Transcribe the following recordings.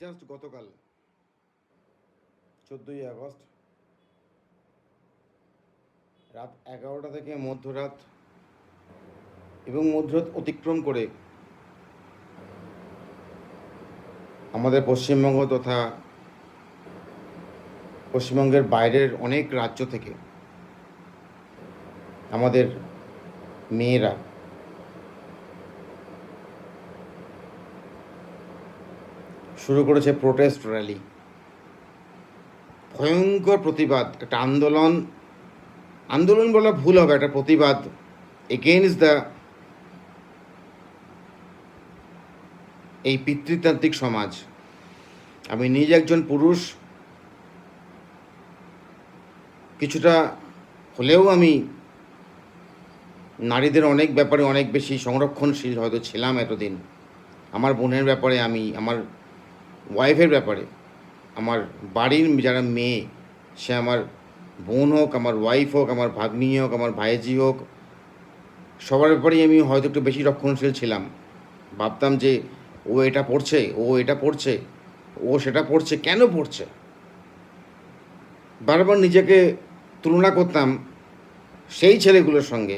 Just গতকাল 14ই August রাত 11টা থেকে মধ্যরাত এবং মধ্যরাত অতিক্রম করে আমাদের পশ্চিমবঙ্গ তথা পশ্চিমবঙ্গের বাইরের অনেক রাজ্য থেকে আমাদের মেয়েরা শুরু করেছে প্রোটেস্ট র্যালি। ভয়ঙ্কর প্রতিবাদ, একটা আন্দোলন বলা ভুল হবে, একটা প্রতিবাদ এগেইনস্ট এই পিতৃতান্ত্রিক সমাজ। আমি নিজে একজন পুরুষ, কিছুটা হলেও আমি নারীদের অনেক ব্যাপারে অনেক বেশি সংরক্ষণশীল হয়তো ছিলাম এতদিন। আমার বোনের ব্যাপারে, আমার ওয়াইফের ব্যাপারে, আমার বাড়ির যারা মেয়ে, সে আমার বোন হোক, আমার ওয়াইফ হোক, আমার ভাগ্নি হোক, আমার ভাইজি হোক, সবার ব্যাপারেই আমি হয়তো একটু বেশি রক্ষণশীল ছিলাম। ভাবতাম যে ও এটা পড়ছে, ও এটা পড়ছে, ও সেটা পড়ছে, কেন পড়ছে? বারবার নিজেকে তুলনা করতাম সেই ছেলেগুলোর সঙ্গে,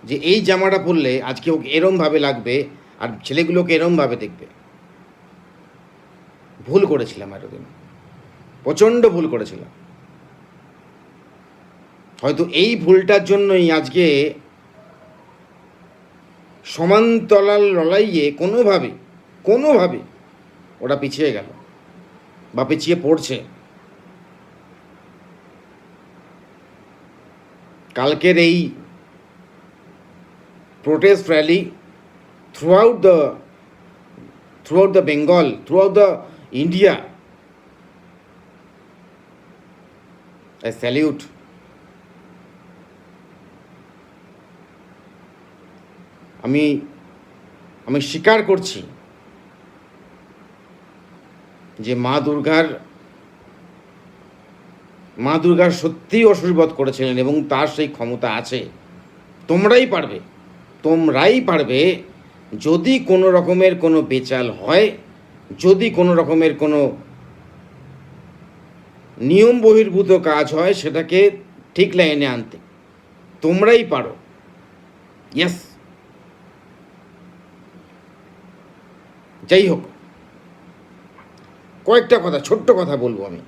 যে এই জামাটা পরলে আজকে ওকে এরমভাবে লাগবে আর ছেলেগুলোকে এরমভাবে দেখবে। ভুল করেছিলাম এতদিন, প্রচণ্ড ভুল করেছিলাম। হয়তো এই ভুলটার জন্যই আজকে সমান্তরাল লড়াইয়ে কোনোভাবে ওরা পিছিয়ে গেল বা পিছিয়ে পড়ছে। কালকের এই protest rally throughout the Bengal, throughout the India, I salute. আমি স্বীকার করছি যে মা দুর্গার সত্যিই অসুরবধ করেছিলেন এবং তার সেই ক্ষমতা আছে। তোমরাই পারবে যদি কোনো রকমের কোনো বেচাল হয়, যদি কোনো রকমের কোনো নিয়ম বহির্ভূত কাজ হয়, সেটাকে ঠিক লাইনে আনতে তোমরাই পারো। ইয়েস। যাই হোক, কয়েকটা কথা, ছোট্ট কথা বলবো, আমি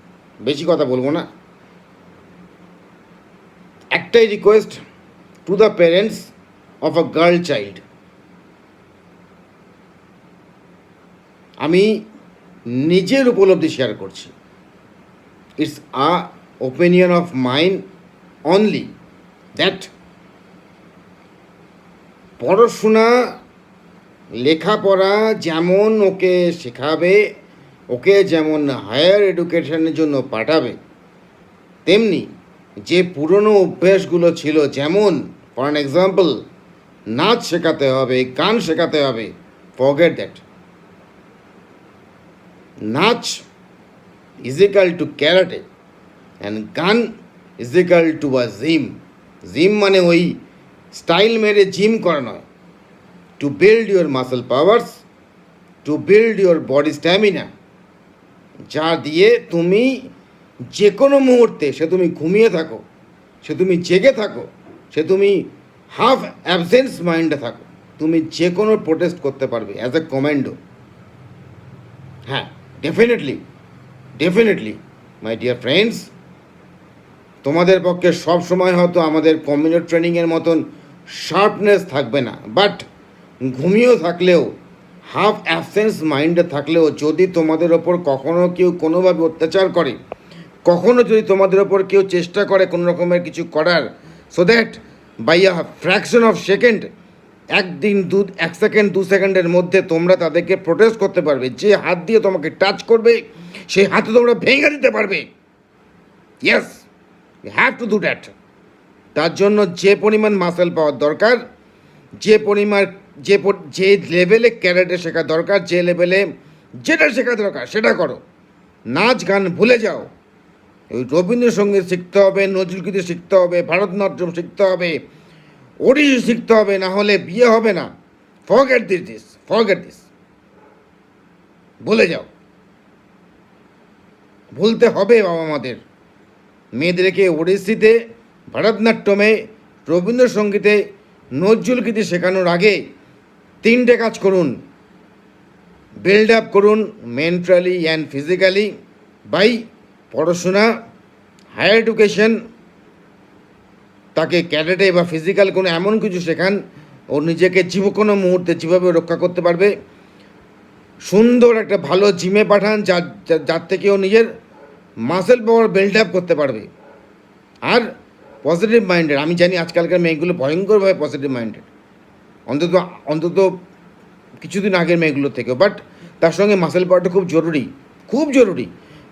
বেশি কথা বলবো না। একটাই request to the parents of a girl child. আমি নিজের উপলব্ধি শেয়ার করছি। It's a opinion of mind only that পড়াশোনা, লেখাপড়া যেমন ওকে শেখাবে, ওকে যেমন হায়ার এডুকেশনের জন্য পাঠাবে, তেমনি যে পুরনো অভ্যাসগুলো ছিল, যেমন ফর অ্যান এক্সাম্পল নাচ শেখাতে হবে, গান শেখাতে হবে, ফরগেট দ্যাট। নাচ is equal to karate and গান is equal to a gym মানে ওই স্টাইল মেরে জিম করা নয়। To build your muscle powers, to build your body stamina, যা দিয়ে তুমি যে কোনো মুহূর্তে, সে তুমি ঘুমিয়ে থাকো, সে তুমি জেগে থাকো, সে তুমি হাফ অ্যাবসেন্স মাইন্ডে থাকো, তুমি যে কোনো প্রোটেস্ট করতে পারবে অ্যাজ এ কমান্ডো। হ্যাঁ, ডেফিনেটলি মাই ডিয়ার ফ্রেন্ডস, তোমাদের পক্ষে সব সময় হয়তো আমাদের কমিউনিটি ট্রেনিংয়ের মতন শার্পনেস থাকবে না, বাট ঘুমিয়েও থাকলেও, হাফ অ্যাবসেন্স মাইন্ডে থাকলেও, যদি তোমাদের ওপর কখনও কেউ কোনোভাবে অত্যাচার করে, কখনও যদি তোমাদের ওপর কেউ চেষ্টা করে কোনো রকমের কিছু করার, so that by a fraction of second, এক সেকেন্ড 2 সেকেন্ডের মধ্যে তোমরা তাদেরকে প্রোটেস্ট করতে পারবে। যে হাত দিয়ে তোমাকে টাচ করবে, সেই হাতে তোমরা ভেঙে দিতে পারবে। Yes, you have to do that. তার জন্য যে পরিমাণ মাসেল পাওয়ার দরকার, যে লেভেলে ক্যারেটে শেখা দরকার, যে লেভেলে যেটা শেখা দরকার সেটা করো। নাচ গান ভুলে যাও। ওই রবীন্দ্রসঙ্গীত শিখতে হবে, নজরুলগীতি শিখতে হবে, ভারতনাট্যম শিখতে হবে, ওড়িশি শিখতে হবে, না হলে বিয়ে হবে না। Forget this. ভুলে যাও, ভুলতে হবে বাবা মাদের। মেয়েদেরকে ওড়িশিতে, ভরতনাট্যমে, রবীন্দ্রসঙ্গীতে, নজরুলগীতি শেখানোর আগে 3টে কাজ করুন। বিল্ড আপ করুন মেন্টালি অ্যান্ড ফিজিক্যালি বাই পড়াশোনা, হায়ার এডুকেশন। তাকে ক্যাডেটে বা ফিজিক্যাল কোনো এমন কিছু শেখান ও নিজেকে কোনো মুহূর্তে যেভাবে রক্ষা করতে পারবে। সুন্দর একটা ভালো জিমে পাঠান, যার থেকে ও নিজের মাসেল পাওয়ার বিল্ড আপ করতে পারবে। আর পজিটিভ মাইন্ডেড, আমি জানি আজকালকার মেয়েগুলো ভয়ঙ্করভাবে পজিটিভ মাইন্ডেড, অন্তত অন্তত কিছুদিন আগের মেয়েগুলোর থেকেও। বাট তার সঙ্গে মাসেল পাওয়ারটা খুব জরুরি, খুব জরুরি।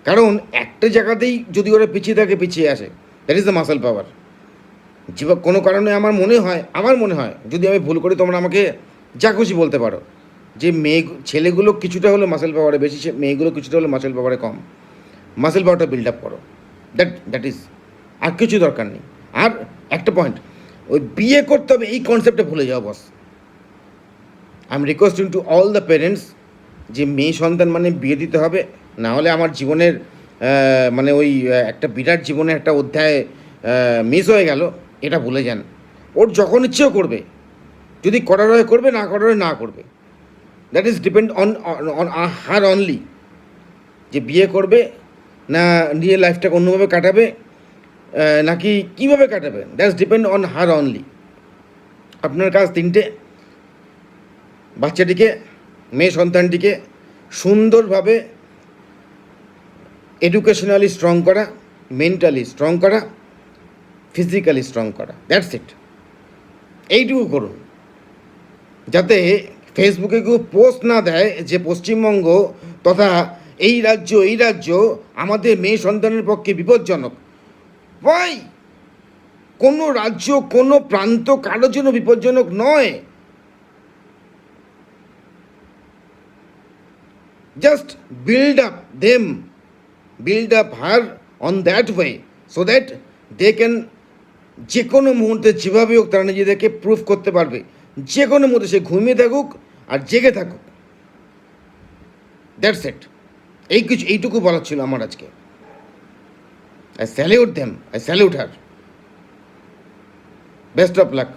কারণ একটা জায়গাতেই যদি ওরা পিছিয়ে থাকে, পিছিয়ে আসে। That is the muscle power. কোনো কারণে আমার মনে হয় যদি আমি ভুল করি, তোমরা আমাকে যা খুশি বলতে পারো, যে ছেলেগুলো কিছুটা হলে মাসেল পাওয়ারে বেশি, মেয়েগুলো কিছুটা হলে মাসেল পাওয়ারে কম। মাসেল পাওয়ারটা বিল্ড আপ করো, দ্যাট ইজ, আর কিছু দরকার নেই। আর একটা পয়েন্ট, ওই বিয়ে করতে হবে এই কনসেপ্টটা ভুলে যাও boss. I am requesting to all the parents, যে মেয়ে সন্তান মানে বিয়ে দিতে হবে, না হলে আমার জীবনের মানে ওই একটা বিরাট জীবনের একটা অধ্যায় মিস হয়ে গেল, এটা ভুলে যান। ওর যখন ইচ্ছেও করবে, যদি করার হয় করবে, না করার হয় না করবে। That is depend on her only, যে বিয়ে করবে না নিজের লাইফটাকে অন্যভাবে কাটাবে, নাকি কীভাবে কাটাবে, that's depend on her only. আপনার কাজ 3টে, বাচ্চাটিকে, মেয়ে সন্তানটিকে সুন্দরভাবে এডুকেশনালি স্ট্রং করা, মেন্টালি স্ট্রং করা, ফিজিক্যালি স্ট্রং করা, দ্যাটস ইট। এইটুকু করুন, যাতে ফেসবুকে কেউ পোস্ট না দেয় যে পশ্চিমবঙ্গ তথা এই রাজ্য আমাদের মেয়ে সন্তানের পক্ষে বিপজ্জনক। ভাই, কোনো রাজ্য, কোনো প্রান্ত কারোর জন্য বিপজ্জনক নয়। Just build up her on that way, so that they can যে কোনো মুহূর্তে যেভাবে হোক তারা নিজেদেরকে প্রুভ করতে পারবে। যে কোনো মুহূর্তে সে ঘুমিয়ে থাকুক আর জেগে থাকুক, দ্যাটস ইট। এইটুকু বলার ছিল আমার আজকে। I salute them. I salute her. Best of luck.